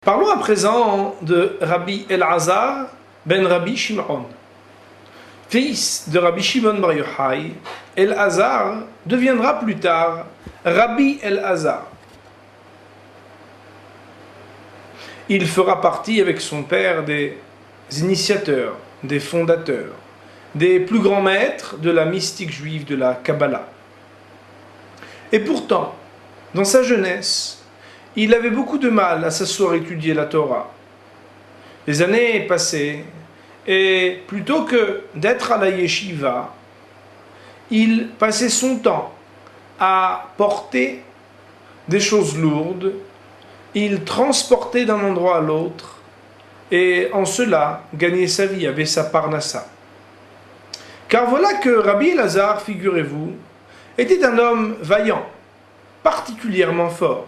Parlons à présent de Rabbi Elazar ben Rabbi Shimon. Fils de Rabbi Shimon Bar Yochai, Elazar deviendra plus tard Rabbi Elazar. Il fera partie avec son père des initiateurs, des fondateurs, des plus grands maîtres de la mystique juive de la Kabbalah. Et pourtant, dans sa jeunesse, il avait beaucoup de mal à s'asseoir étudier la Torah. Les années passaient, et plutôt que d'être à la yeshiva, il passait son temps à porter des choses lourdes, il transportait d'un endroit à l'autre, et en cela gagnait sa vie, avait sa parnassa. Car voilà que Rabbi Elazar, figurez-vous, était un homme vaillant, particulièrement fort.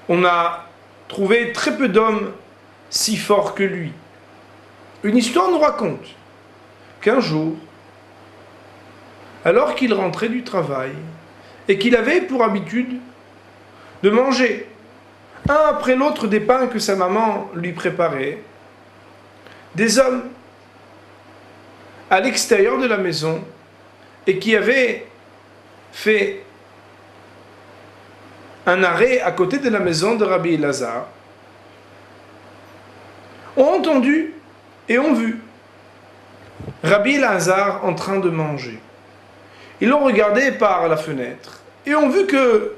On a trouvé très peu d'hommes si forts que lui. Une histoire nous raconte qu'un jour, alors qu'il rentrait du travail et qu'il avait pour habitude de manger un après l'autre des pains que sa maman lui préparait, des hommes à l'extérieur de la maison et qui avaient fait un arrêt à côté de la maison de Rabbi Elazar, ont entendu et ont vu Rabbi Elazar en train de manger. Ils l'ont regardé par la fenêtre et ont vu que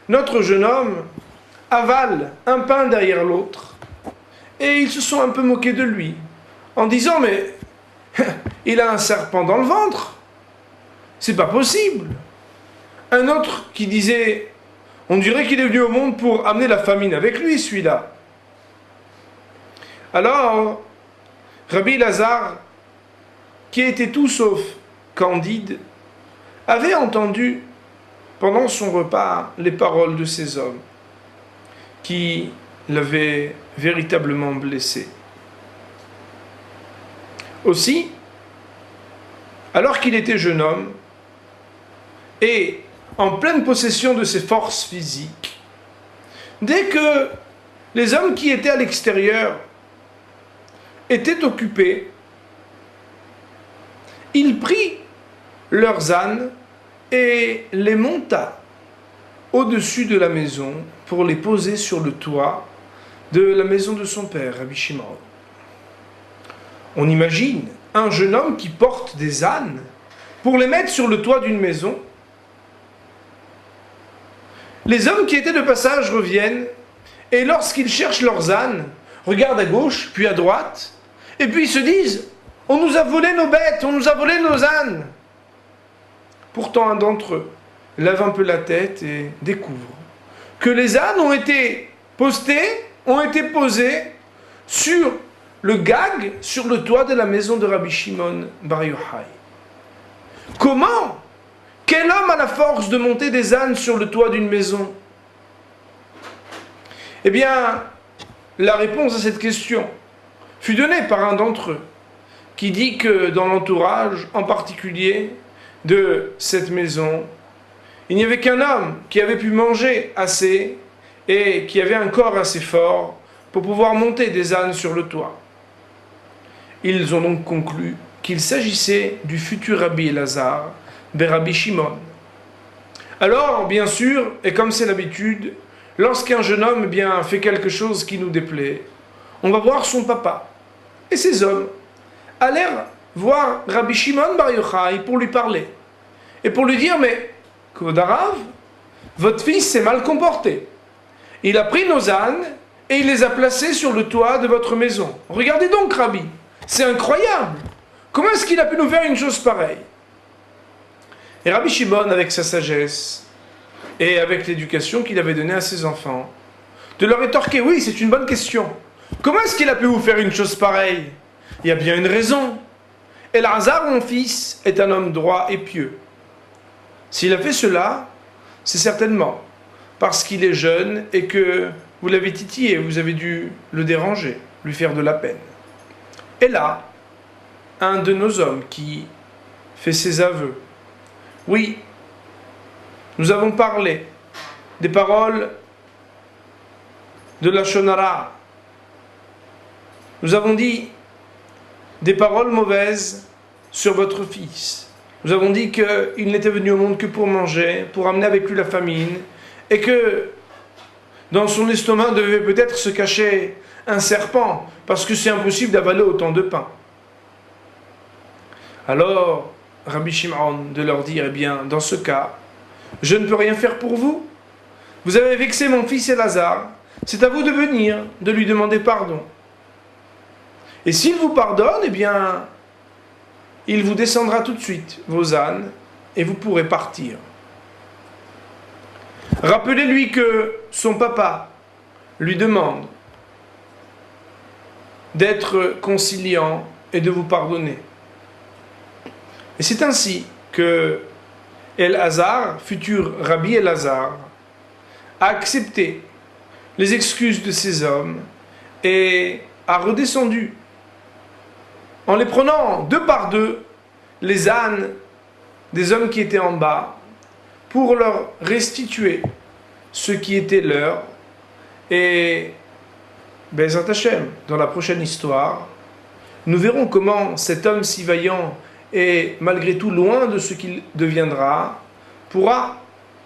notre jeune homme avale un pain derrière l'autre, et ils se sont un peu moqués de lui en disant: mais il a un serpent dans le ventre, c'est pas possible. Un autre qui disait: on dirait qu'il est venu au monde pour amener la famine avec lui, celui-là. Alors, Rabbi Elazar, qui était tout sauf candide, avait entendu pendant son repas les paroles de ces hommes qui l'avaient véritablement blessé. Aussi, alors qu'il était jeune homme et en pleine possession de ses forces physiques, dès que les hommes qui étaient à l'extérieur étaient occupés, il prit leurs ânes et les monta au-dessus de la maison pour les poser sur le toit de la maison de son père, Rabbi Shimon. On imagine un jeune homme qui porte des ânes pour les mettre sur le toit d'une maison. Les hommes qui étaient de passage reviennent, et lorsqu'ils cherchent leurs ânes, regardent à gauche, puis à droite, et puis ils se disent: on nous a volé nos bêtes, on nous a volé nos ânes. Pourtant, un d'entre eux lève un peu la tête et découvre que les ânes ont été posés sur le gag, sur le toit de la maison de Rabbi Shimon Bar Yochai. Comment ? Quel homme a la force de monter des ânes sur le toit d'une maison ? Eh bien, la réponse à cette question fut donnée par un d'entre eux, qui dit que dans l'entourage, en particulier de cette maison, il n'y avait qu'un homme qui avait pu manger assez et qui avait un corps assez fort pour pouvoir monter des ânes sur le toit. Ils ont donc conclu qu'il s'agissait du futur Rabbi Elazar, de Rabbi Shimon. Alors, bien sûr, et comme c'est l'habitude, lorsqu'un jeune homme fait quelque chose qui nous déplaît, on va voir son papa. Et ces hommes allèrent voir Rabbi Shimon Bar Yochai pour lui parler. Et pour lui dire: mais, Kodarav, votre fils s'est mal comporté. Il a pris nos ânes et il les a placés sur le toit de votre maison. Regardez donc, Rabbi, c'est incroyable. Comment est-ce qu'il a pu nous faire une chose pareille ? Et Rabbi Shimon, avec sa sagesse et avec l'éducation qu'il avait donnée à ses enfants, de leur rétorquer: oui, c'est une bonne question. Comment est-ce qu'il a pu vous faire une chose pareille ? Il y a bien une raison. Elazar, mon fils, est un homme droit et pieux. S'il a fait cela, c'est certainement parce qu'il est jeune et que vous l'avez titillé, vous avez dû le déranger, lui faire de la peine. Et là, un de nos hommes qui fait ses aveux. Oui, nous avons parlé des paroles de la shonara. Nous avons dit des paroles mauvaises sur votre fils. Nous avons dit qu'il n'était venu au monde que pour manger, pour amener avec lui la famine, et que dans son estomac devait peut-être se cacher un serpent, parce que c'est impossible d'avaler autant de pain. Alors, Rabbi Shimon de leur dire, eh bien, dans ce cas, je ne peux rien faire pour vous. Vous avez vexé mon fils Elazar, c'est à vous de venir, de lui demander pardon. Et s'il vous pardonne, eh bien, il vous descendra tout de suite vos ânes, et vous pourrez partir. Rappelez-lui que son papa lui demande d'être conciliant et de vous pardonner. Et c'est ainsi que Elazar, futur Rabbi Elazar, a accepté les excuses de ces hommes et a redescendu en les prenant deux par deux les ânes des hommes qui étaient en bas pour leur restituer ce qui était leur. Et Be'ezrat Hashem, dans la prochaine histoire, nous verrons comment cet homme si vaillant et malgré tout loin de ce qu'il deviendra, pourra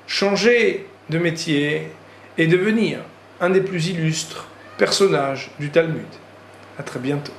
changer de métier et devenir un des plus illustres personnages du Talmud. À très bientôt.